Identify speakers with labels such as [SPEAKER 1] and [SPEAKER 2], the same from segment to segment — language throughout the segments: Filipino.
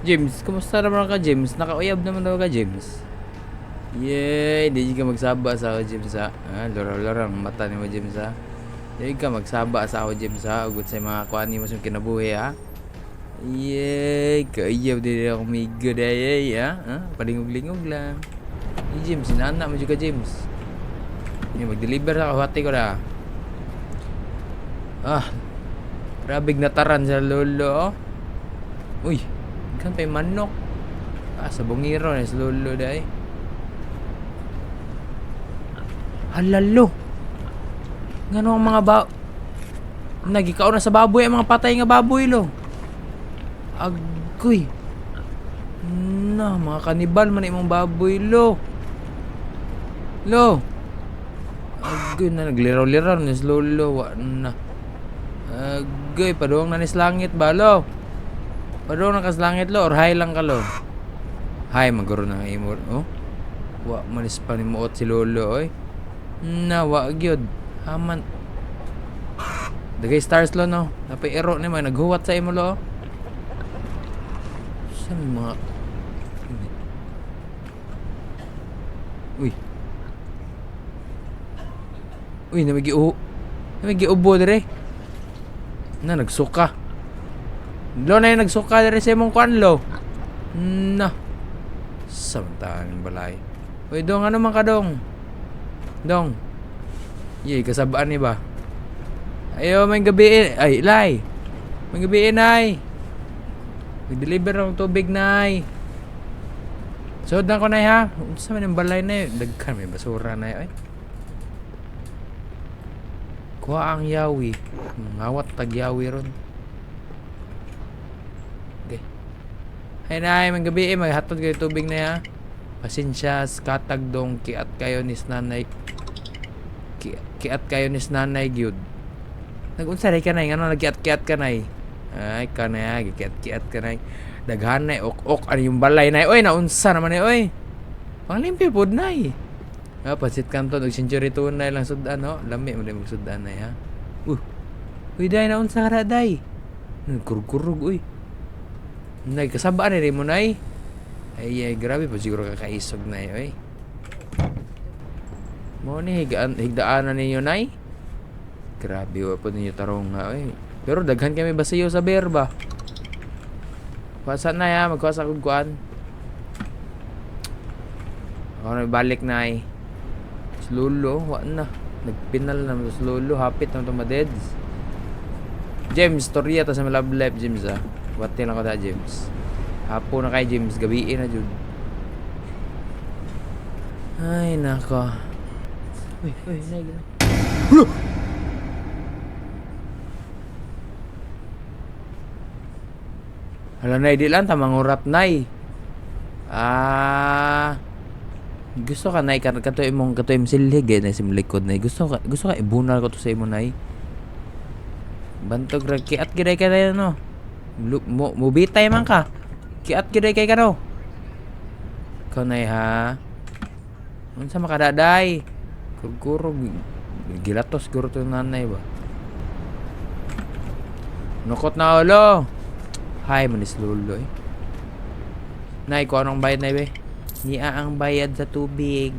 [SPEAKER 1] James, kumusta naman ka, James? Nakauyab naman daw ka, James. Yay, di ka magsaba sa ako, James, ha? Laro-laro ang mata ni mo, James, ha? Di ka magsaba sa ako, James, ha? Ugot sa mga kuani mo sa kinabuhi, ha? Yay, kauyab din ako migo dayay, ha? Palingog-lingog lang. James, sinana mo juga, James. Mag-deliver ako, hati ko na. Grabig na taran sa lolo, oh. Uy, kan pa yung manok. Sa bungiro na sa lolo dahi. Halalo. Ngano ang mga nagikaw na sa baboy ang mga patay nga baboy, lo. Agoy. Mga kanibal man imong baboy, lo. Agoy na nagliraw-liraw na sa lolo. Agoy, paduwang na nis langit ba, lo? Paduwang na kas langit, lo, or high lang ka, lo? High, maguro na nga imo, oh. Manis pa ni muot si lolo, oy. Gyud. Haman. Dagay stars, lo, no? Napay ero ni mo, naghuwat sa imo, lo. Sa mga... Uy, namigiubo dire. Nagsuka. Lo na yung nagsuka dire sa imong kwan, lo. Samantahan balay. Uy, dong, ano man ka, dong? Dong. Yay, kasabaan ni ba? Ayo, may gabi. Ay, lay. May gabi, nay. Mag-deliver ng tubig, nay. Sod na ko, nay, ha? Saan man yung balay, nay? Dagkan, may basura, nay. Ay. Kuha ang yawi. Ngawat tag yawi ron. Okay. Ay, nay, may gabi, maghatod kayo tubig na, ha? Pasensya, katag dong kiat kayo nis nanay. Kiat kayo nis nanay gyud. Nagunsaray ka nay, ngano nagkiat-kiat ka nay? Ay kanay, gikiat-kiat ka nay. Daghan nay ok ano yung balay nay. Oy, naunsa naman nay, oy. Panglimpyo pod nay. Pasit kanto og century tunay lang sudan, no? Lami mo din magsudan nay, ha. Uy, day naunsa ra day. Kurkurug, uy. Nay kasabaan ni mo nay. Ay, grabe po siguro kakaisog na yun, eh. Mo ni higdaanan ninyo, nay. Grabe po ninyo tarong nga, eh. Pero daghan kami basiyo sa berba. Kuwasan na, ya. Magkuwasa kong kuwan. Ako balik na, eh. Slulo, na. Nagpinal na sa slulo. Hapit na ito madeds. James, storya to sa my love life, James, ah. Watin ako da, James. Hapo na kay James, gabiin na jud. Ay nako. Uy, nay. Hala nay, di lang ta mangurap, nay. Gusto ka nay kato imong silhig na sim likod nay. Gusto ka ibunal ko to sa imo, nay. Bantog ra kiat giday ka na, no. Mubitay man ka. Kiat giday kay kano. Kanay, ha. Unsa makadaday? Kurkurog. Gilatos guro to nanay ba. Nukot na ulo. Hay manis lulo, eh. Nay, ko anong bayad, nay, be? Niya ang bayad sa tubig.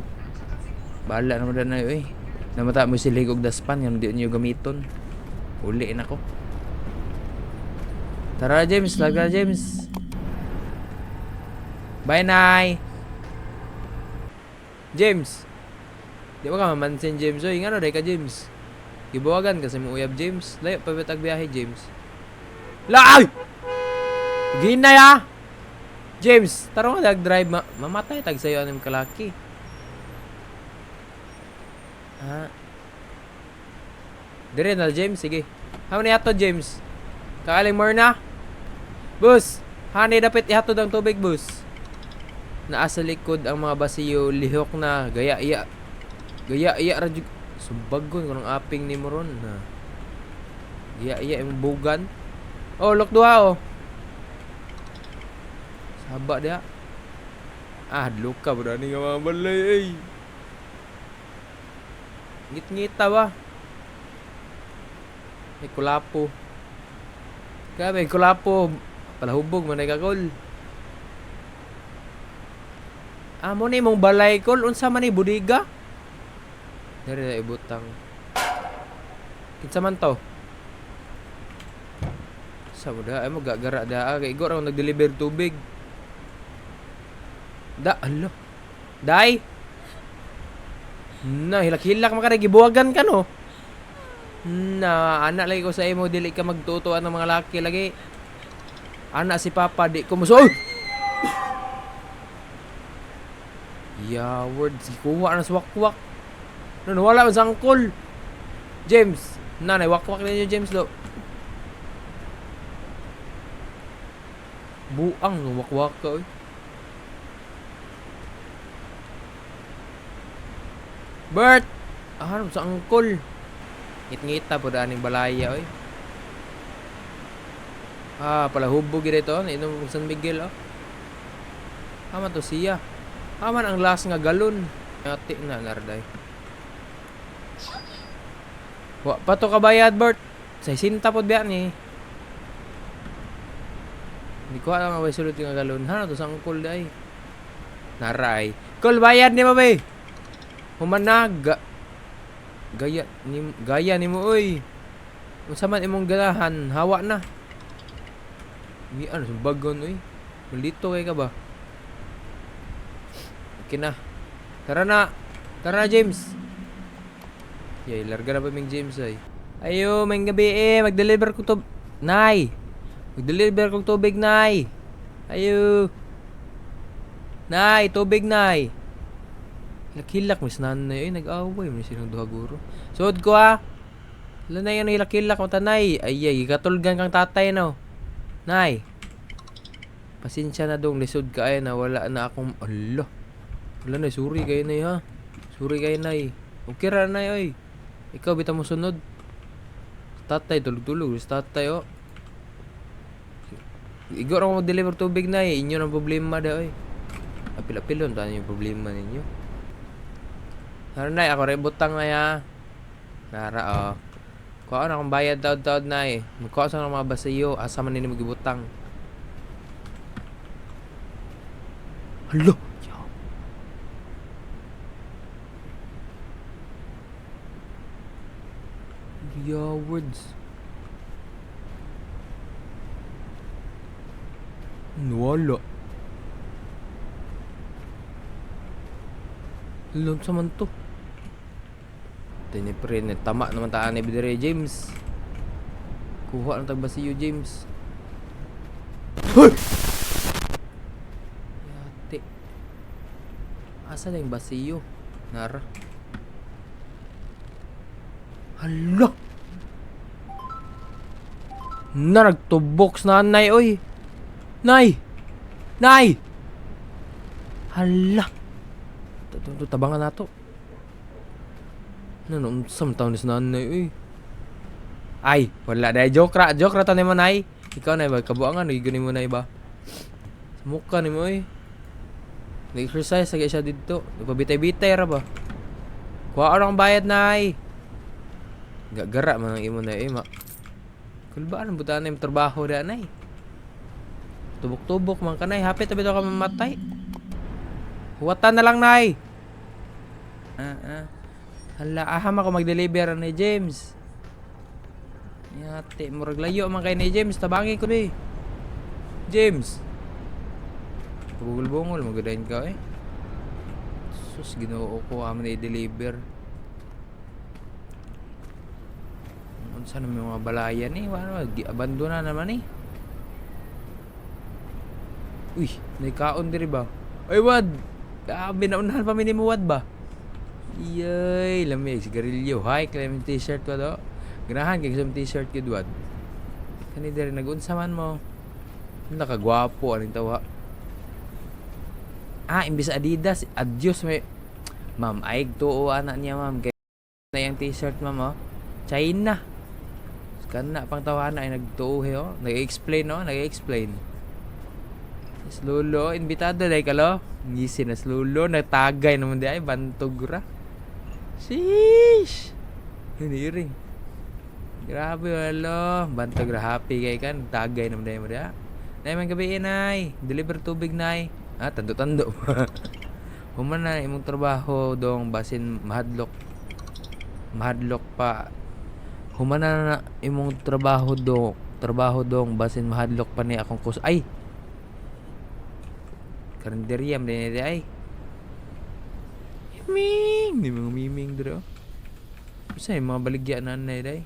[SPEAKER 1] Bahala naman na, nay, eh. Namata mo silig og daspan nga di niyo gamiton. Uli na ko. Tara, James, laga, James. Bye, nay. James. Di ba ka mamansin, James? Oy, nga no, day ka, James. Gibawagan kasi mo uyab, James. Layo, pabitag biyahe, James. Ay! Ginay, ha? James, tarong ka nag-drive. Mamatay tag sa'yo anong kalaki. Dire na, James. Sige. How many hatod, James? Kakaling more na? Bus! Hanay dapat ihatod ang tubig, bus. Naa sa likod ang mga basiyo, lihok na, gaya-iya radyo. Sumbagon ko ng aping ni mo ron. Gaya-iya yung bugan. Oh, look duha, oh. Saba dia. Luka bro ni nga mga balay, eh. Ngit-ngita ba? May kulapo. Kaya may kulapo. Palahubog, manay kakol. Amo ni mong balay kol unsa man ni budiga? Dere na ibutang. Kinsa man to? Sa mo da ay mo gagara da kay igor ako nag-deliver tubig. Da alo. Dai. Na hilak-hilak man ka gibuwagan ka no. Na anak lagi ko sa imo dili ka magtutuan ng mga laki lagi. Anak si Papa di ko muso. Words kuha na sa wakwak. No, wala man sa angkol. James, nanay wakwak ninyo James do. Buang no wakwak ka oy. Bert, ano sa angkol? Ngit-ngita po daan yung balaya oy. Pala hubog dito, inom San Miguel oh. Aman to siya. Aman ang last nga galon. Ati na narday. Wa pa to kabayad Bert. Sa sinta pod biya ni. Hindi ko alam nga sulod nga galon. Ano to sa angkol day? Naray. Kol bayad ni mo bay. Humanaga. Gaya ni mo oy. Unsa man imong ganahan, hawa na. Ni ano bagon oy. Malito kay ka ba? Okay na. Tara na. Tara na James. Yay, larga na pa ming James ay. Ayo, may gabi mag-deliver ko to. Nay. Mag-deliver kong tubig, nay. Ayo. Nay, tubig, nay. Hilak-hilak, mis nanay. Ay, nag-away. May sinong duha guro. Suod ko, ha. Wala na yun, hilak-hilak. Mata, nay. Ay, katulgan kang tatay, no. Nay. Pasensya na dong. Lisod ka, ay, na wala na akong... Allah. Wala na, sorry kayo, nay, ha. Sorry kayo, nay. Okay ra, nay, ay. Ikaw, bita mo sunod. Tatay, tulog-tulog. Tatay, oh. Igor ako mag-deliver tubig, nay. Inyo ang problema, da, ay. Apil-apilon, tayo yung problema ninyo. Nara nay, ako rin butang na ya. Nara, oh. Kuha na akong bayad taod-taod na eh. Magkuha sa mga basiyo. Asa man nini magibutang. Hala! Words. Wala. Alam sa man to. Tinipre, tama naman taan ni Bidere James. Kuha ng tagbasiyo James. Hoy! Yate. Asa na yung basiyo? Nara. Hala! Na nagtubox na nay oy. Nay! Nay! Hala! Tabangan na to. Ano, sam taon ni nanay oy. Ay, wala dai joke ra to ni mo nay. Ikaw na ba kabuangan oy gani mo nay ba? Mukha ni mo oy. Nag-exercise lagi siya dito. Nagpabitay-bitay ra ba? Kuha ra ang bayad nay. Gagara man ang imo nay ma. Kulbaan ang butaan na yung trabaho da nay. Tubok-tubok man ka nay. Hapit tabi ka mamatay. Huwatan na lang nay. Hala, aham ako mag-deliver ni James. Yate, murag layo man kay ni James. Tabangi ko ni James. Bungol-bungol, magadain ka eh. Sus, ginoo ko amin na i-deliver. Saan may mga balayan eh? Abandon na naman eh. Uy, naikaon diri ba? Ay, wad! Binaunahan pa mo wad ba? Iyay, lamig, sigarilyo. Hi, Clement t-shirt ko do. Ganahan kay isang t-shirt ko wad. Kani diri nag-unsaman mo. Nakagwapo aning tawa. Imbis Adidas, Adios may. Ma'am, ay tuo anak niya, ma'am. Kaya na yung t-shirt, ma'am, oh. China. Kana pang tawana ay nagtuuhe oh. Nag-explain oh, nag-explain. Slulo, imbitado dai kalo. Ngisi na slulo, nagtagay naman di ay bantog ra. Sheesh. Hiniring. Grabe wala, bantog ra happy kay kan, tagay naman dai mo dia. Nay man gabi nay, deliver tubig nay. Tando-tando. Human na imong trabaho dong basin mahadlok pa. Human na imong trabaho dong basin mahadlok pa ni akong ay. Karinderyam din ni ay. Miming, di mga miming dito. Isa yung mga baligya na anay day.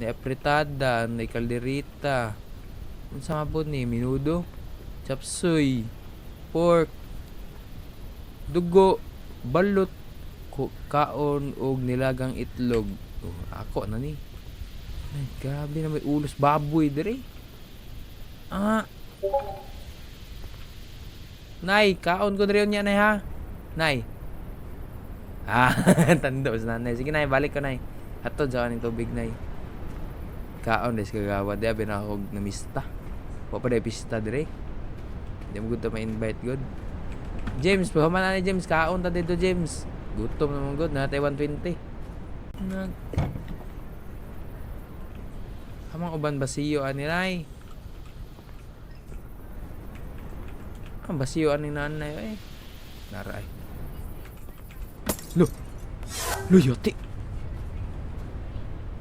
[SPEAKER 1] Ni apretada, ni kalderita. Unsa nga po ni minudo, chapsuy, pork, dugo, balot, kaon og nilagang itlog. Oh, ako na ni. Ay, grabe na may ulos baboy dire. Nay, kaon ko dire niya nay ha. Nay. Tando sa nanay. Sige nay, balik ko nay. Hatod sa kaning tubig nay. Kaon des kagawa di abi na ako namista. Wa pa day pista dire. Di mo gud ta ma-invite god. James, pahaman na ni James, kaon ta dito James. Gutom naman god, na 120. Hamang uban basiyo ani nay. Ang basiyo ani nanay ay. Naray. Lo yati.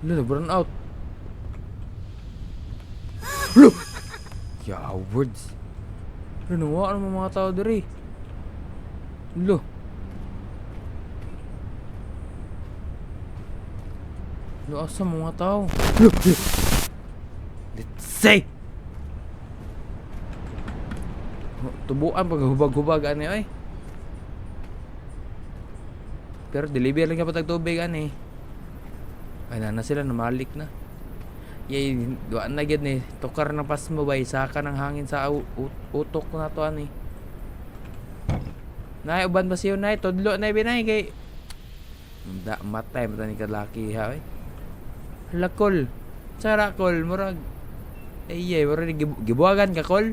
[SPEAKER 1] Lo burn out. Lo. Ya words. Ano wa ang mga tao diri? Lo. Lo asa mga tao? Lo. Let's say. Tubuan pag hubag-hubag ani ay. Pero deliver lang kapag tubig ani. Ay na sila namalik na. Yay, duan na gid ni tukar na pas mo bay saka ng hangin sa utok na to ani. Nay uban ba siyo nay tudlo nay binay kay da matay mata ni kalaki ha ay. Lakol. Sara kol murag. Ay murag gibuagan ka kol.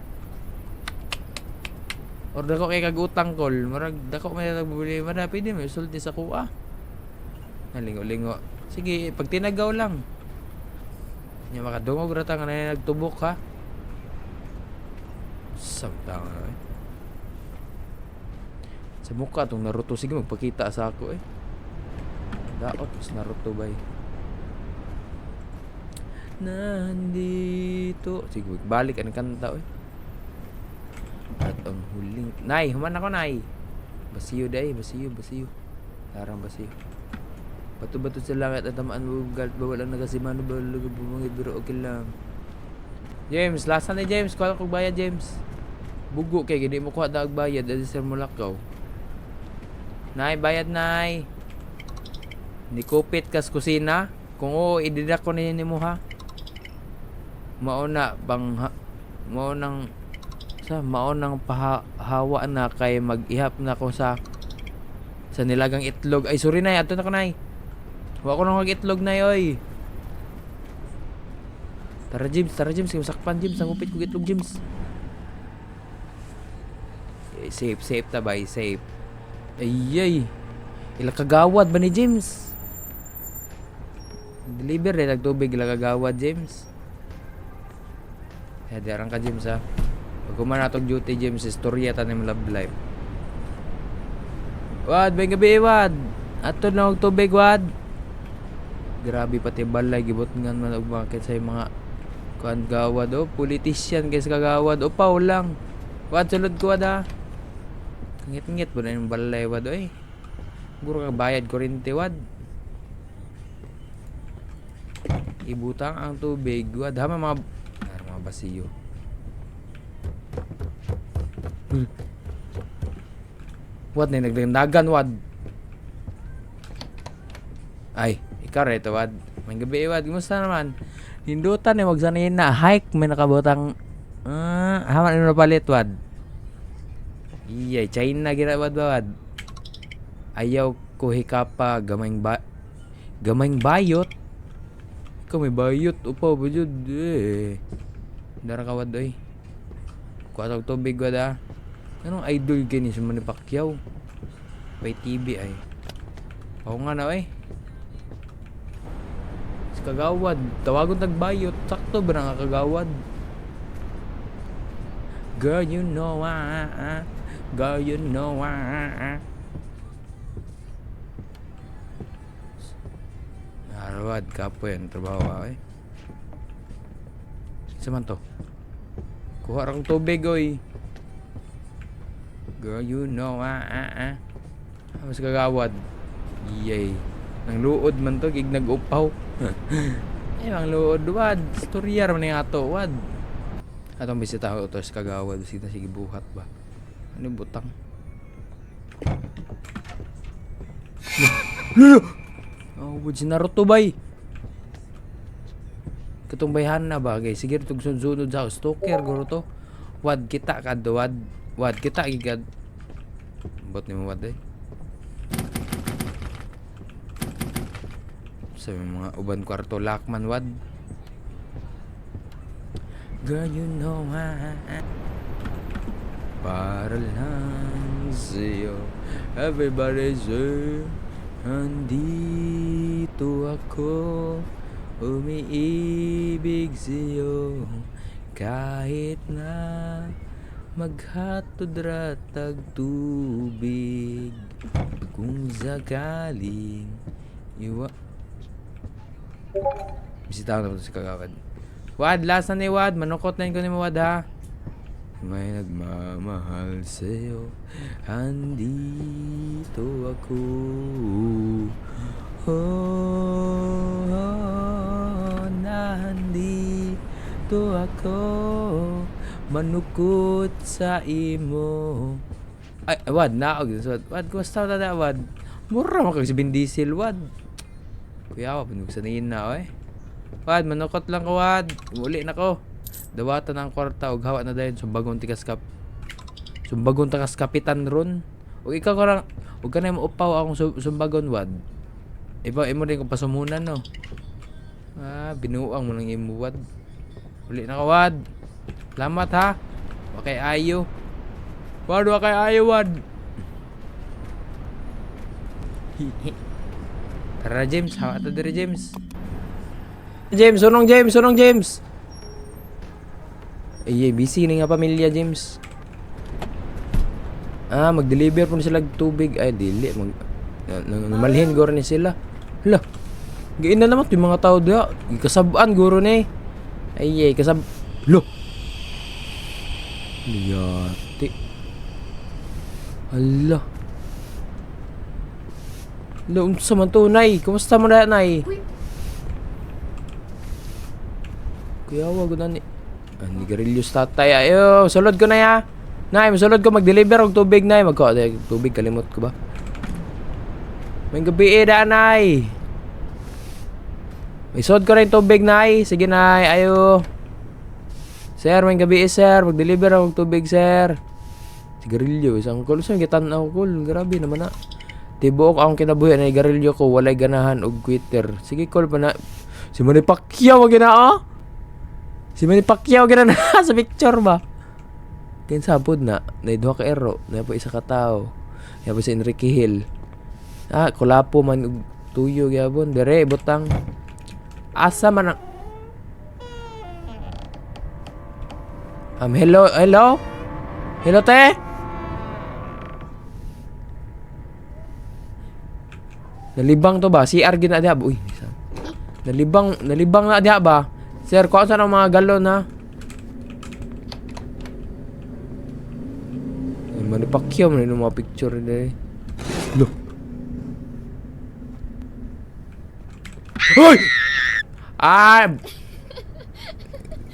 [SPEAKER 1] Or dako kay kagutang kol, murag dako may nagbuli man pwede may sulti sa kuha. Nalingo-lingo. Sige, pag tinagaw lang. Nya makadungog ra ta nga nagtubok ha. Samtang ay. Sa mukha tong Naruto sige magpakita sa ako eh. Daot is Naruto bay. Nandito. Sige, balik ang kanta eh. At ang huling nay, human ako nay. Basiyo day, basiyo. Tarang basiyo. Bato-bato sa langit at tamaan mo galit bawal ang nagasimano bawal bumangit biro okay lang. James, last na James, kuha ko bayad James. Bugo kay gidi mo kuha dag bayad dali sa Mulakaw. Nay, bayad nay. Ni kupit kas kusina. Kung oo, ididak ko na mo ha. Mauna maunang pahawa na kay mag-ihap na ko sa nilagang itlog. Ay sorry nay, ato na ko nay. Wa ko nang mag-itlog nay oy. Tara James, kay sakpan James, ang upit ko itlog James. Safe ta bay, safe. Ay. Ila kagawad ba ni James? Deliver rin nagtubig ila kagawad James. Darang ka James ha. Pag kumanatog duty James, istorya tanim love life. Wad, may gabi wad. Ato na og tubig wad. Grabe pati balay gibot ngan man og bakit sa mga kuan gawad o politician guys kagawad o paw lang. Wad sulod ko wad ha. Ngit-ngit po na yung balay wad oy. Buro ka bayad kuryente wad. Ibutang ang tubig wad ha mga basiyo. Wad na nagdandagan wad. Ay, ikaw rito wad. May gabi wad, kumusta naman? Hindutan eh, wag sanayin na hike may nakabutang haman ano na palit wad. Iyay, China gira wad. Ayaw ko hikapa gamay bayot. Ikaw may bayot upaw ba jud eh. Dara ka wad oy. Kuha tog tubig wad ah. Anong idol gani si Manny Pacquiao? By TV ay. Oo nga na oy. Si kagawad, tawagon tagbayot, sakto ba nga kagawad? Girl, you know Girl, you know Narwad, kapo yan. Trabaho ako eh. Isa man to. Kuha rang tubig, oy. Girl, you know Mas kagawad. Yay. Nang luod man to, gig nag-upaw. Ang luod, wad. Storyar man nga to, wad. Atong bisita ko to sa kagawad. Bisita sige buhat ba? Ano butang? Oh, wad si Naruto bay. Katong bayhan na bagay. Sige, itong sunod sa stalker, guro to. Wad kita kad, wad. Wad kita, gigad. Bot ni mo wad eh. Sa mga uban kwarto lakman wad. Girl, you know para lang sa'yo. Everybody say andito ako, umiibig sa'yo. Kahit na maghatod ratag tubig, kung sakaling bisitaw na po si kagawad. Wad, last na ni Wad. Manukot na yun ko ni Wad ha. May nagmamahal sa'yo, andito ako. Nandito ako, manukot sa imo. Ay, Wad, naog. Wad, kumusta na Wad? Mura mo kag si Vin Diesel, Wad. Kuya ako, pinagsanin na, eh. Wad, manukot lang ko, Wad. Uli na ko. Dawatan ang kwarta, ug hawa na dayon. Sumbagon takas kapitan ron. Ug ikaw ko lang, ug ka na maupaw akong sumbagon, Wad. Iba, imo rin kung pasumunan, no? Binuang mo lang imo, Wad. Uli na ko, Wad. Salamat, ha. Wakay ayo. Wad, wakay ayo, Wad. Tara, James. Hawa ta diri, James. James, sunong James. Ay, busy na nga pamilya, James. Mag-deliver po sila tubig. Ay, dili. Malhin goro ni sila. Hala. Gain na naman yung mga tao diya. Kasabaan goro ni. Ay, Lo. Liyati. Hala. Lo, unsa man to, Nay? Kumusta mo na, Nay? Kuyawa ko na ni... Nigarillos tatay. Ayo, sulod ko na ya. Nay, masulod ko mag-deliver og tubig, Nay. Tubig, kalimot ko ba? May gabi da, Nay. May sulod ko rin tubig, Nay. Sige, Nay. Ayo. Sir, may gabi sir. Mag-deliver og tubig, sir. Sigarilyo. Isang kul. Saan gitanaw kul? Grabe naman na. Tibuok akong kinabuhi na igarilyo ko. Walay ganahan og quitter. Sige, kul pa na. Si Manny Pacquiao, wag na, oh. Si Manny Pacquiao gina na sa picture ba? Kin sabod na duha ka ero, na po isa ka tao. Ya po si Enrique Hill. Kulapo man tuyo gyapon, dire butang. Asa man ang hello. Hello te. Nalibang to ba? CR gina diha. Uy. Nalibang na diha ba? Sir, kuha saan ang mga galon, ha? Manny Pacquiao man yung mga picture nila, eh. Loh! Hoy!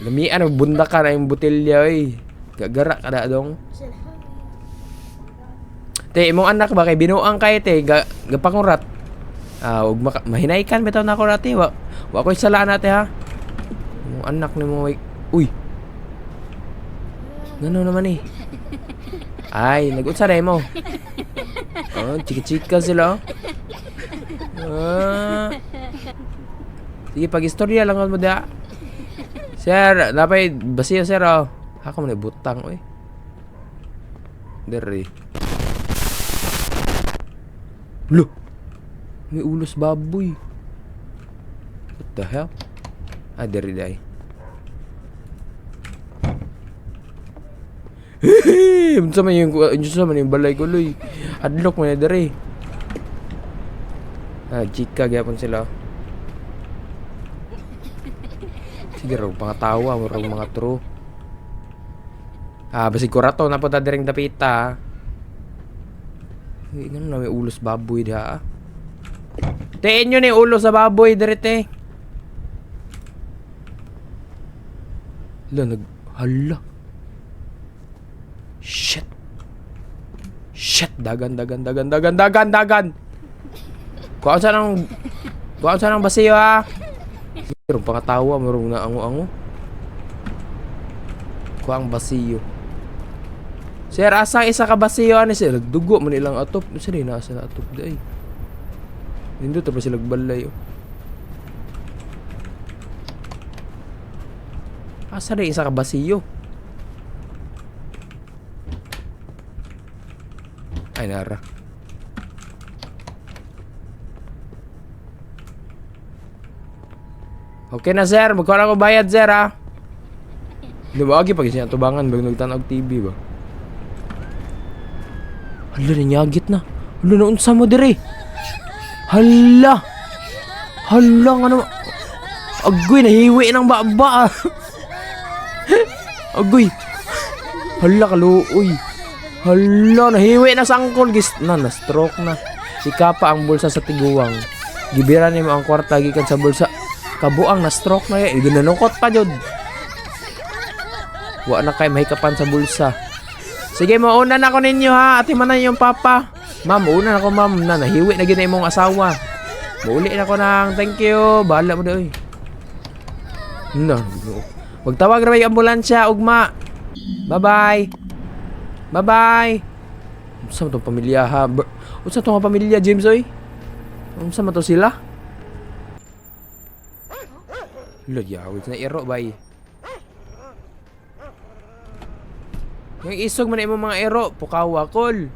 [SPEAKER 1] Lamian, bunda ka na yung butilya, eh. Gagara ka na, dong. Te, imong anak ba? Kay binuang kayo, te. Gapangurat. Mahinaikan, bitaw na ako rati. Wa ko'y salaan natin, ha? Anak ni mo, uy. Gano naman eh. Ay, nag-utsa na mo. Chika-chika sila. Sige, pag-istorya lang mo da. Sir, napay basiyo, sir, oh. Ako mo na butang, uy. Dere. Lo. May ulos baboy. What the hell? Dere day. Unsa man yung balay ko loy. Adlock man na dere. Chika gyapon sila. Sige raw pangatawa mo raw mga true. Basig ko rato na po ta direng dapita. Ngano na may ulos baboy diha. Tiin nyo ni ulo sa baboy direte. Hala. Shit. Dagan. Kuhaan sa nang basiyo ha. Pero pangatawa marong na ango-ango. Kuhaan basiyo. Sir, asa isa ka basiyo ani sir? Dugo man ilang atop. Sir, nasa na atop day. Hindi to pa sila balay. Asa na isa ka basiyo? Ay nara. Okay na sir, magkano ko bayad sir ha? Lumagi pag siya tubangan bag nagtanaw TV ba? Hala ninyagit na. Hala na unsa mo dire? Hala nga naman. Agoy nahiwi ng baba. Agoy. Hala kaluoy. Hala nahiwi na sangkol na stroke na. Sikapa ang bulsa sa tiguang. Gibiran nimo ang kwarta gikan sa bulsa. Kabuang na stroke na yan. Ginanukot pa jud. Wa na kay mahikapan sa bulsa. Sige, mauna na ako ninyo ha. Ati man na yung papa. Ma'am, una na ako ma'am. Nahiwi na gina imong asawa. Mauli na ako ng thank you. Bahala mo na oy. Magtawag ra yung ambulansya, ugma. Bye-bye. Unsa man tong pamilya ha? Unsa tong pamilya, James oy? Unsa man to sila? Yawit na ero bay. Yung isog man imong mga ero, pukawa kol.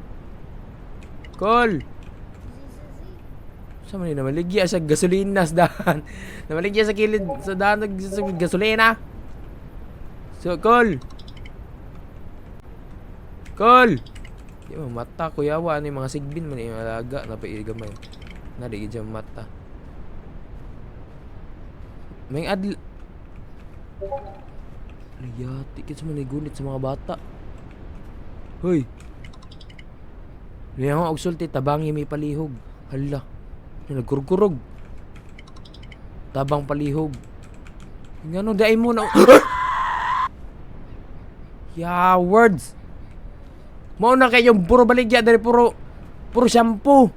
[SPEAKER 1] Sa man na maligya sa gasolina sa daan. Namaligya sa kilid sa daan sa gasolina. So kol. Di mo mata ko yawa ni mga sigbin man yung alaga na paigamay. Nadi gyud mata. May adl. Liyati kits man gunit sa mga bata. Hoy. Liya nga og sulti tabangi may palihog. Hala. Nagkurkurog. Tabang palihog. Ngano dai mo na. Yeah, words. Mao na kay yung puro baligya dari puro shampoo.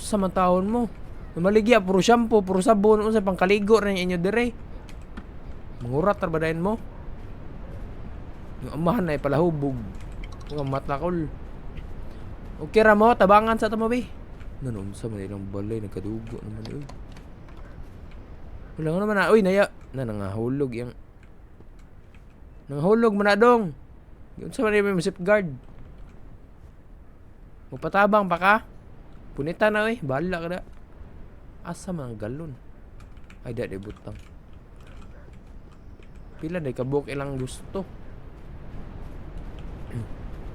[SPEAKER 1] Sa matahon mo. Maligya puro shampoo, puro sabon, unsa pang kaligo ra inyo dire. Mangurat ra badayon mo. Yung amahan na palahubog. Nga matakol. Okay ra mo tabangan sa tamabi. Nanunsa man ilang balay nagkadugo naman oy. Wala naman na oy naya nangahulog yang. Nangahulog man na dong. Unsa man may safeguard. Mupatabang pa ka? Punita na oy, bahala ka na. Asa mga galon? Ay da butang. Pila day kabuk ilang gusto.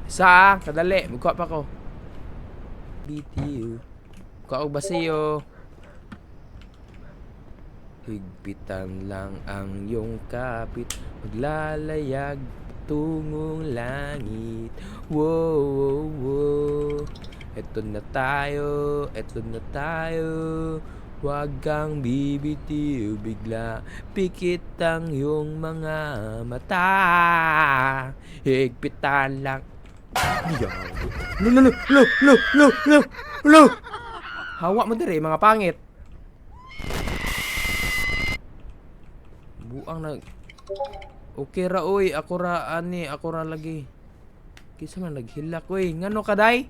[SPEAKER 1] Isa kadali, magkuha pa ko. BTU. Kuha og basiyo. Higpitan lang ang iyong kapit, maglalayag tungong langit. Wow. Eto na tayo. Huwag kang bibitiw bigla, pikit ang iyong mga mata. Higpitan lang. Lo. Hawa mo dire mga pangit. Buang na. Okay ra oy, ako ra lagi. Kisa man naghilak oy. Ngano kaday?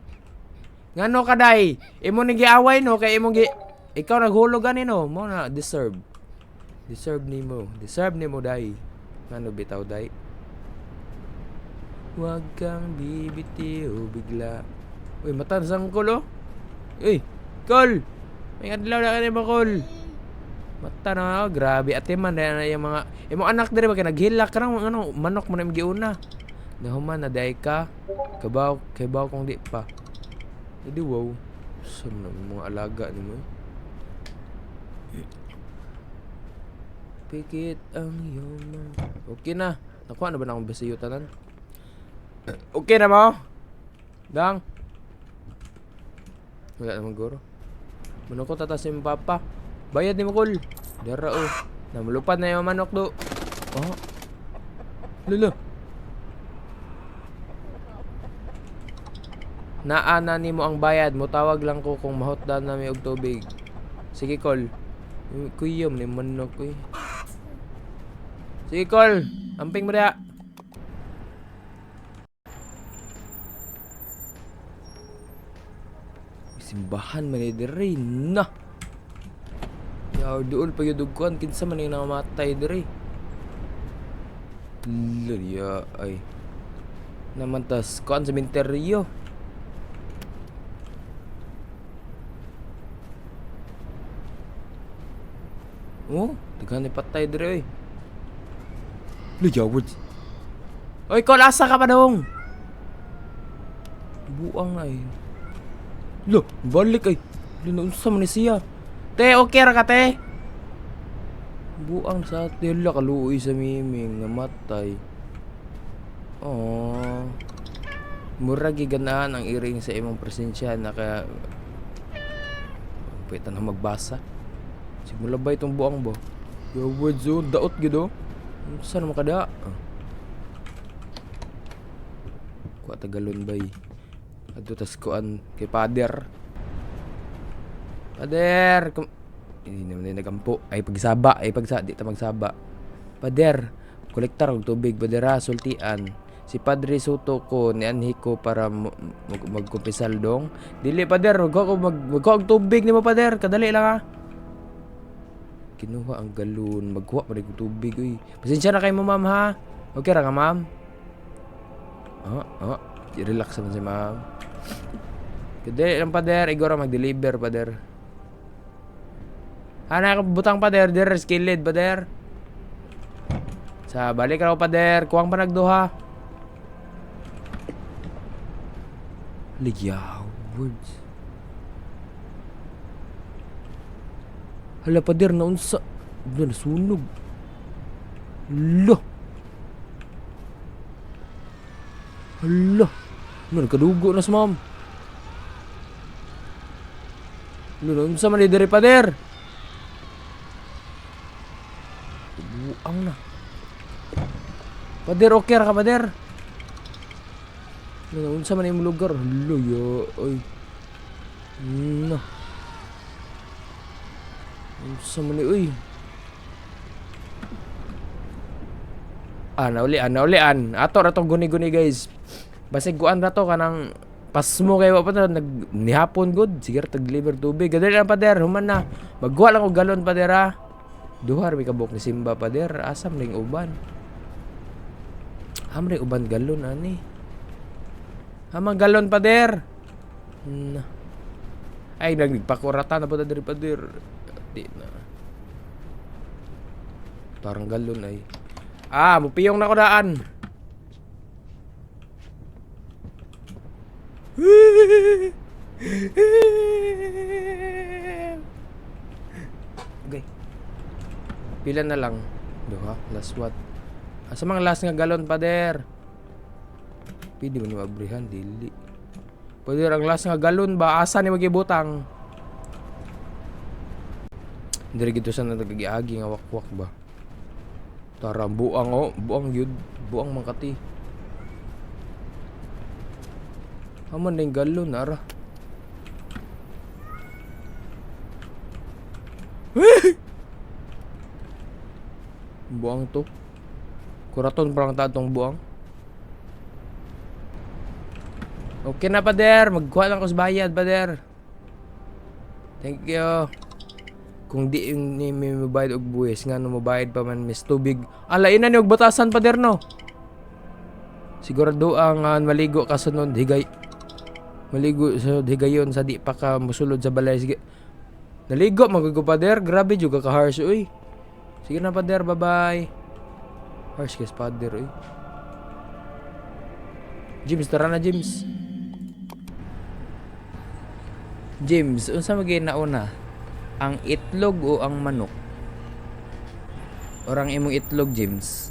[SPEAKER 1] Imo ni giaway no kay imong ikaw naghulog ani no, mo na deserve nimo dai. Ngano bitaw dai? Huwag kang bibitiw bigla. Uy, matan sang kol oh. Uy, kol. May adlaw na kani ba kol? Mata na grabe ate man na yung mga imong anak dire ba kay naghilak ka nang ano manok mo na giuna. Nahuman na day ka. Kabaw kung di pa. Jadi wow. Saan na mga alaga ni mo? Pikit ang iyong okay na. Nakuha na ba na akong basiyutanan? Okay na mo? Dang? Wala naman guro. Manok ko tatasin mo papa. Bayad ni mo kol. Dara oh. Namulupad na yung manok do. Oh. Lalo. Naana ni mo ang bayad mo. Tawag lang ko kung mahotdan na may og tubig. Sige kol. Kuyom ni manok ko eh. Sige kol. Amping mo da. Simbahan man ni diri na. Yaw duol pa yung dugkuan. Kinsa man yung namamatay diri. Laliya ay. Naman tas kuan sa minteryo. Oh, daghan ni patay diri oy. Liyawod. Oy, kol asa ka pa dong? Buang ay. Lo, balik ay. Unsa man ni siya? Te, okay ra ka te? Buang sa tila kaluoy sa miming namatay. Oh. Mura giganaan ang iring sa imong presensya na kaya pwede na magbasa. Simula ba itong buang ba? Yawad zo, daot gido. Saan naman kada? Kuha tagalon bay. Ato tas kuan kay pader. Pader! Hindi naman din nagampo. Ay pagsaba. Di ta magsaba. Pader! Kolektar og tubig. Padera, sultian. Si Padre Soto ko ni anhi ko para magkumpisal dong. Dili pader. Magkuha og tubig ni mo pader. Kadali lang ha. Kinuha ang galon. Magkuha pa rin og tubig. Uy. Pasensya na kayo mo ma'am ha. Okay ra ka ma'am? Relax naman si ma'am. Kadali lang pader. Igora mag-deliver pader. Ana ka butang pader, der skilled pader. Sa balik raw pader, kuwang pa nagduha. Liyaw words. Hala pader na unsa? Doon nasunog. Lo. Hala. Nagkadugo na sa ma'am. Lo, unsa man ni diri pader? Buang na. Pader, okay ra ka pader? Unsa man imong lugar? Hello ya. Ay. Na. Unsa man ni uy? Naulian. Ato ra tong guni-guni guys. Basig kuan ra to kanang pasmo kayo pa nihapon good. Sige ra tag-deliver tubig. Gadali lang pader, human na. Magwa lang og galon pader ha. Duhar may kabuk ni Simba pader. Asam ring uban. Hamre uban galon ani. Hamang galon pader. Ay nagpakurata na po diri pader. Di na. Parang galon ay. Mupiyong na ko daan. Okay. Pila na lang. Duha, last what? Asa mang last nga galon pader? Pwede mo ni mabrihan, dili. Pader ang last nga galon ba? Asa ni magibutang? Diri gito sa nagagiagi nga wakwak ba? Tara, buang yun. Buang mangkati. Haman na yung galon, ara. Buang to. Kuraton parang tatong buang. Okay na pader. Magkuha lang ko sa bayad pader. Thank you. Kung di ni may mabayad og buwis nga no mabayad pa man mis tubig. Alain na ni og batasan pader no. Sigurado ang maligo ka sunod higay. Maligo sa higayon sa di pa ka musulod sa balay. Sige. Naligo magago pader. Grabe juga ka harsh uy. Sige na pader, bye-bye. Harsh kes pader uy. James, tara na James. James, unsa magay nauna? Ang itlog o ang manok? Orang imong itlog, James.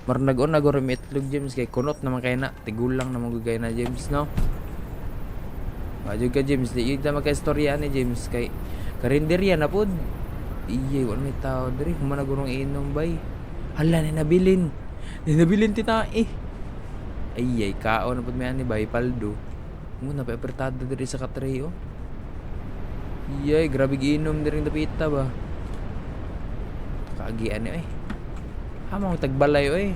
[SPEAKER 1] Marang nag-una guro mi itlog, James, kay kunot naman kay na, tigulang naman gugay na, James, no? Wajud ka, James, di yun na magka-istorya ni James, kay karinderya na pod. Iye, wala may tao diri, humana gurong inom bay. Hala, ninabilin tita eh. Ay, kaon na pod may ani bay, paldo. Muna pa apertado diri sa katray, oh. Iyay, grabe giinom diri ng dapita ba. Kagian eh. Hamang tagbalay oy.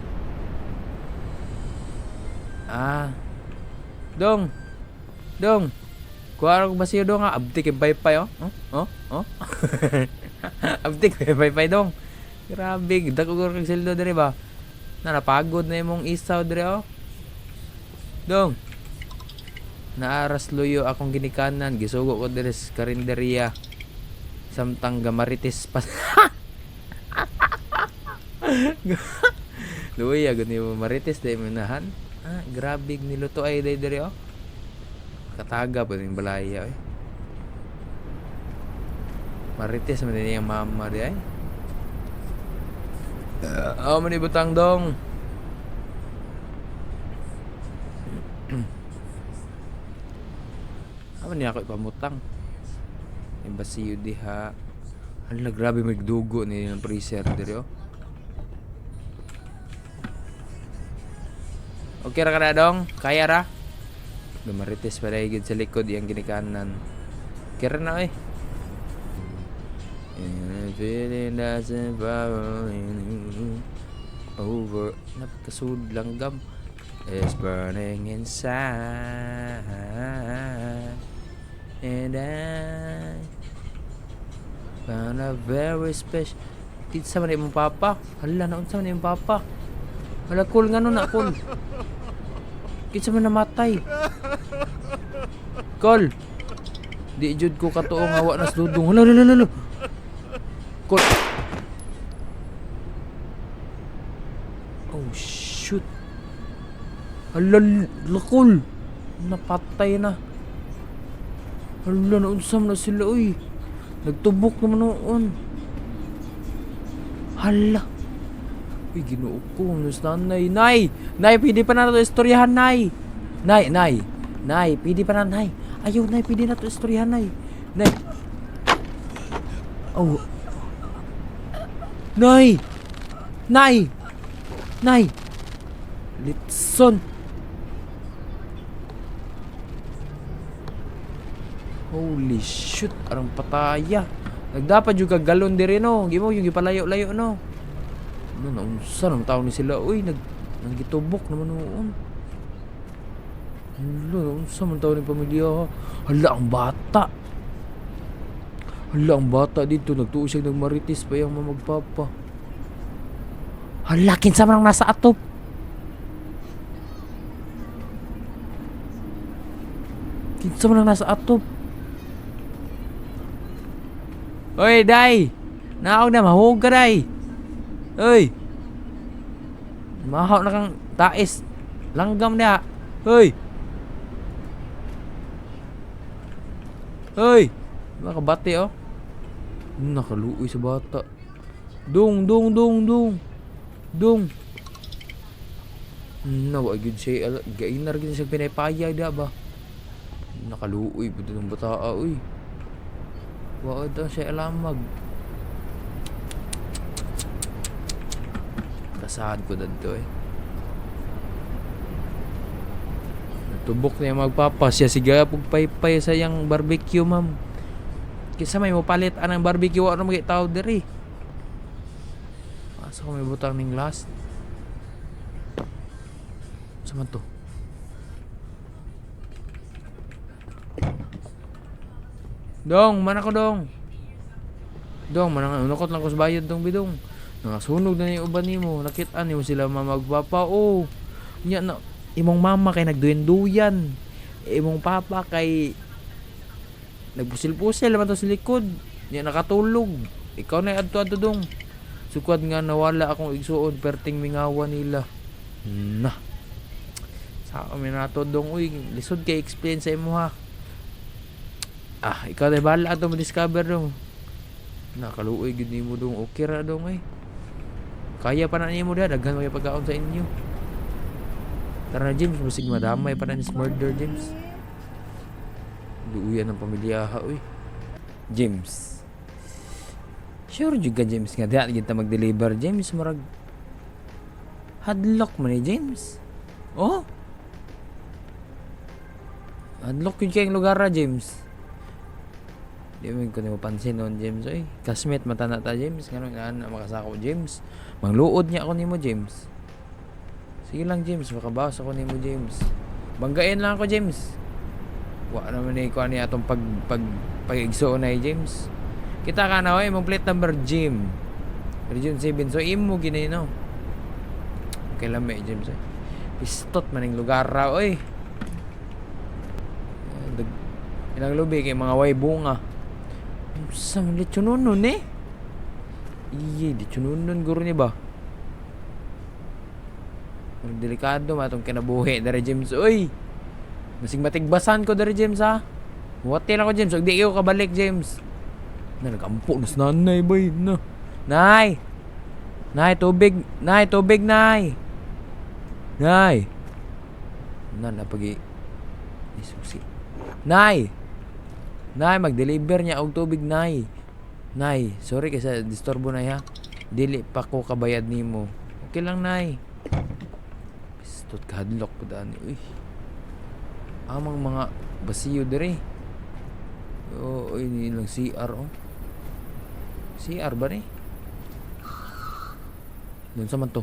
[SPEAKER 1] Dong. Kuha ko ba siya dong abtik kay paypay oh. Abtik kay paypay dong. Grabe, dako ko kag sildo diri ba. Napagod na imong isaw diri oh. Dong. Naaras luyo akong ginikanan, gisugo ko diri sa karinderya. Samtang gamaritis pa. Luya gud ni marites day manahan. Grabe niluto ay day diri oh. Kataga pa ning balaya eh. Marites man din yung mama di ay. Man ibutang dong. Man niya ako ipamutang. Imbasiyo diha. Hala grabe magdugo ni ng freezer diri oh. Okay ra kada dong, kaya ra. Lumarites pa gid sa likod yang ginikanan. Kira na eh. And feeling doesn't bother over. Napakasud langgam. It's burning inside. And I found a very special. Kinsa man imong papa? Hala na unsa man imong papa? Hala cool nga no na cool. Kinsa man namatay? Kol. Di jud ko katuong awa nas dudong. Hala. Kol. Oh shoot. Hala lakol. Napatay na. Hala na unsam na sila oy. Nagtubok naman noon. Hala. Uy, ginoo ko. Nus nanay. Nay, pwede pa na ito istoryahan, Nay. Nay, pwede pa na, Nay. Ayaw, Nay, pwede na ito istoryahan, Nay. Oh. Nay. Litson. Holy shit, arang pataya. Nagdapat juga galon diri no. Gimo yung gipalayo-layo no. Ano na unsa nang tawo ni sila uy naggitubok naman noon. Hala, unsa man tawo ni pamilya. Hala ang bata dito nagtuo siya nagmaritis pa yang magpapa. Hala kinsa man ang nasa atop. Oy, day! Naaw na, mahug ka, day! Oy! Mahaw na kang tais. Langgam na. Oy! Makabati, oh. Nakaluoy sa bata. Dong! Nawag yun siya. Gainar gina siya pinaypaya, da ba? Nakaluoy po ng bataa, uy. Wala daw siya alamag. Kasahan ko dito eh. Natubok na yung magpapa. Siya siga pagpaypay sa yung barbecue, ma'am. Kisa may mapalit anang barbecue. Ano magkitaw diri? Asa ko may butang ning last? Sama to? Dong, mana ko dong. Dong, mana unakot lang ko sa bayad dong bidong. Nakasunog na yung uban nimo. Nakita nimo sila mamagpapa. Oh. Nya na imong mama kay nagduyan-duyan. Imong papa kay nagpusil-pusil man to sa likod. Nya nakatulog. Ikaw na adto dong. Sukad nga nawala akong igsuon perting mingawa nila. Sa kami natodong, uy, lisod kay explain sa imo ha. Ikaw na bahala ato ma-discover dong. Nakaluoy gid nimo dong, okay ra dong eh. Kaya pa na nimo da, daghan may pagkaon sa inyo. Tara na James, musig madamay pa na ni murder James. Duuyan ng pamilya ha, uy. James. Sure juga James nga diha kita mag-deliver James murag hadlock man ni James. Oh. Hadlock yun kayong lugar ra James. Di mo ko nimo pansin noon James oy. Classmate mata na ta James ngano nga makasako James. Mangluod niya ako nimo James. Sige lang James, makabawas ako nimo James. Banggain lang ako James. Wa naman ni ko ani atong pag-igsoon na James. Kita ka na oy, imong plate number Jim. Region 7. So imo ginay no. Okay lang may James oy. Pistot maning lugar ra oy. Ilang lubi kay mga way bunga. Sa lechonon eh. Iye, lechonon guro ni ba? Delikado matong kinabuhi dari James oy. Masing matigbasan ko dari James ha. Huwatin ako James, og di ko kabalik James. Nagampo nas nanay bay na. Nay. Nay tubig, tubig nay. Nay. Napagi isusi. Nay. Nay, mag-deliver niya og tubig, Nay. Nay, sorry kasi disturbo na ha. Dili pa ko kabayad nimo. Okay lang, Nay. Pistot kahadlok po daan. Uy. Amang mga basiyo dire. Uy, nilang CR, oh. CR ba ni? Doon sa man to.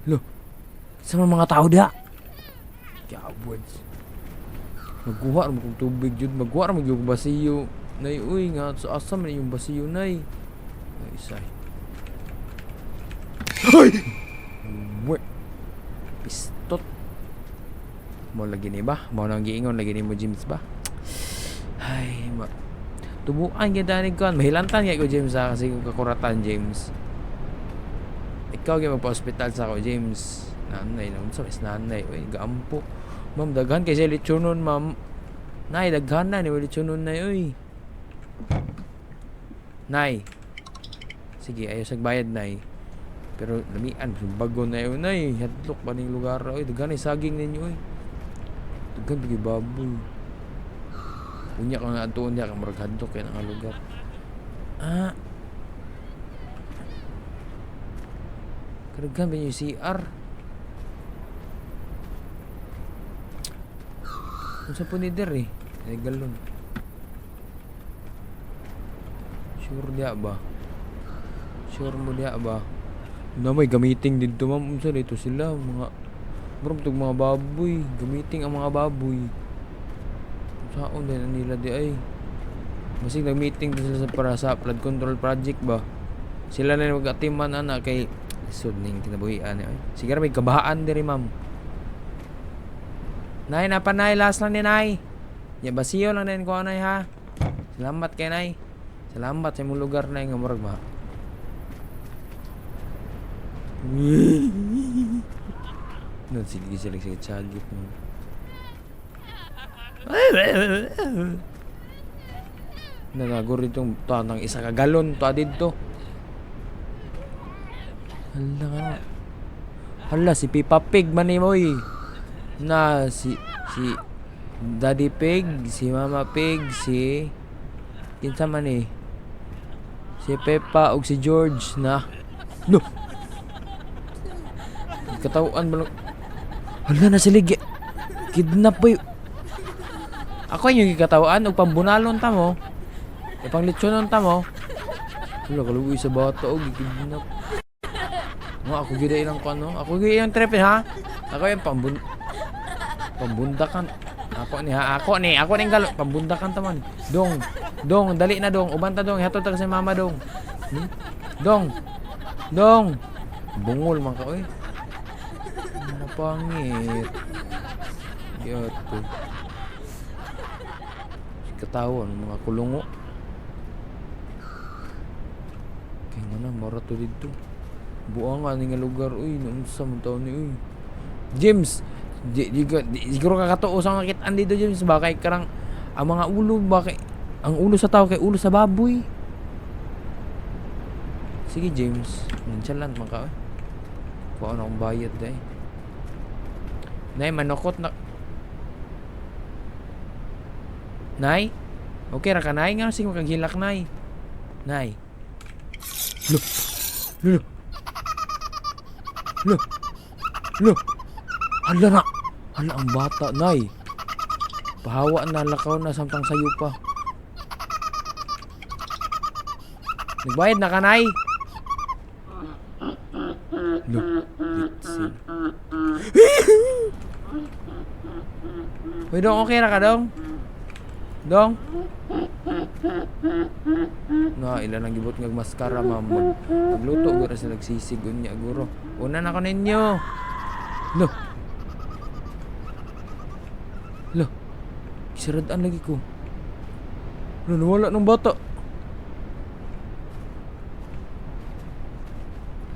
[SPEAKER 1] Lo. Sa mga tao da. Kawads. Magkuha ra mo kog tubig jud, magkuha ra mo yung basiyo. Nay uy nga sa asam na yung basiyo nay. Ay say. Hoy. What? Pistot. Mo lagi ni ba? Mo nang giingon lagi ni mo James ba? Ay, tubuan gyud ani kon, mahilantan gyud ko James ha kasi kung kakuratan James. Ikaw gyud magpa-hospital sa ako James. Nanay na unsa is nanay oy gaampo. Ma'am, daghan kay sa lechonon, ma'am. Nay, daghan na ni lechonon na, uy. Nay. Sige, ayaw sagbayad, nay. Pero lamian, bago na yun, nay. Hadlok ba ning lugar, uy. Daghan ay saging ninyo, uy. Daghan bigi baboy. Unya ka nga atuon niya, kang marag hadlok yan ang lugar. Kadaghan ba yung CR? Sa punider eh. Ay galon. Sure dia ba? Sure mo dia ba? Na may gamiting dito ma'am. Unsa dito sila mga tug mga baboy. Gamiting ang mga baboy. Saon din nila di ay. Masig nag-meeting din sila para sa flood control project ba. Sila na mag-atiman ana kay sud ning kinabuhian ay. Sigara may kabahaan diri ma'am. Nay, napanay, last lang ni Nay. Ya, basiyo lang din ko Nay ha. Salamat kay Nay. Salamat sa imong lugar Nay nga murag ba. Sige sagit mo. Nagagor itong tanang isa ka galon to didto. Hala si Peppa Pig man ni mo na si Daddy Pig, si Mama Pig, si kinsa man si Peppa ug si George na no katawan ba hala na sila kidnap ba ako yung katawan ug pambunalon ta mo ipanglitsonon ta mo wala kaluoy sa bata og kidnap mo ako gid ilang kano ako gid ilang trip ha ako yung pambundakan. Ako ni galon pambundakan ta man. Dong, dali na dong. Uban ta dong, hatod ta sa mama dong. Dong. Bungol man ka oy. Napangit. Yato. Katawan mga kulungo. Kaya nga na mara to dito. Buang nga nga lugar, uy. Naunsa mo taon ni, uy. James, siguro kakatuo sa kakitaan dito, James. Bakay karang, ang mga ulo, bakay, ang ulo sa tao kay ulo sa baboy. Sige, James. Nonchalant man ka, eh. Kuha na akong bayad, eh. Nay, manokot na... Nay? Okay ra ka, Nay? Nga sige makaghilak, Nay. Nay. Look. Look. Look. Look. Hala na. Hala ang bata, Nay. Pahawa na, lakaw na, samtang sayo pa. Nagbayad na ka, Nay? Look. Litsin. Uy, Dong, okay ra ka, Dong? Dong? Na, ilan ang gibot ng maskara, ma'am. Magluto, gura sa nagsisig, unya, guro. Una na ko ninyo. Lo. Lo. Isaradaan lagi ko. Lo, nawala ng bata.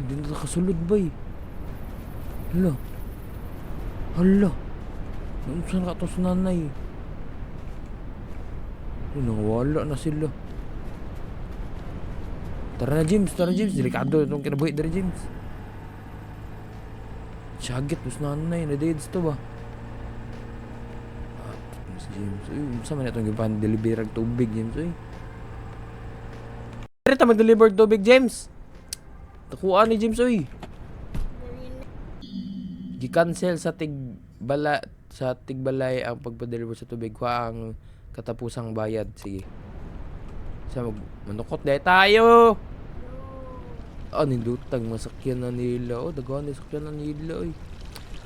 [SPEAKER 1] Hindi na kasulod ba eh. Hala. Hala. Saan ka to sa nanay? Nawala na sila. Tara na, James. Tara, James. Delikado itong kinabuhi dari, James. Syagit mo sa nanay. Na-deads to ba? Si James. Uy, saan man itong gipan deliver tubig, James. Uy. Rita mag-deliver tubig, James. Takuan ni James, uy. Gi-cancel sa tigbalay ang pagpa-deliver sa tubig. Kuha ang katapusang bayad. Sige. Sa manukot dahil tayo. Nindutang masakyan na nila. Dagawan na sakyan na nila, uy.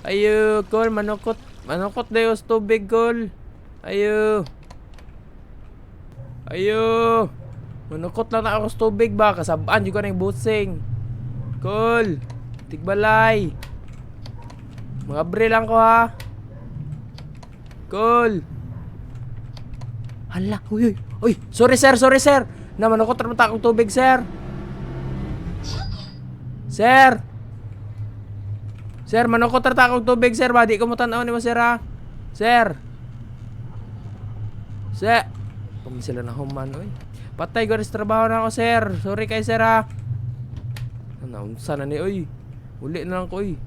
[SPEAKER 1] Ayo, Col, manukot. Manukot dahil sa tubig, Col. Ayo. Ayo. Manukot lang na ako sa tubig ba? Kasabaan yung ka na yung busing. Col. Tigbalay. Mga bre lang ko, ha. Col. Hala, uy, uy. Uy, sorry, sir. Na, manukot naman akong tubig, sir. Sir. Sir, manukot naman akong tubig, sir. Ba, di ko mo tanaw ni mo, sir, ha. Sir. Sir. Kung sila na human, uy. Patay, garis trabaho na ako, sir. Sorry kay sir, ha. Naunsa na ni, uy. Uli na lang ko, uy.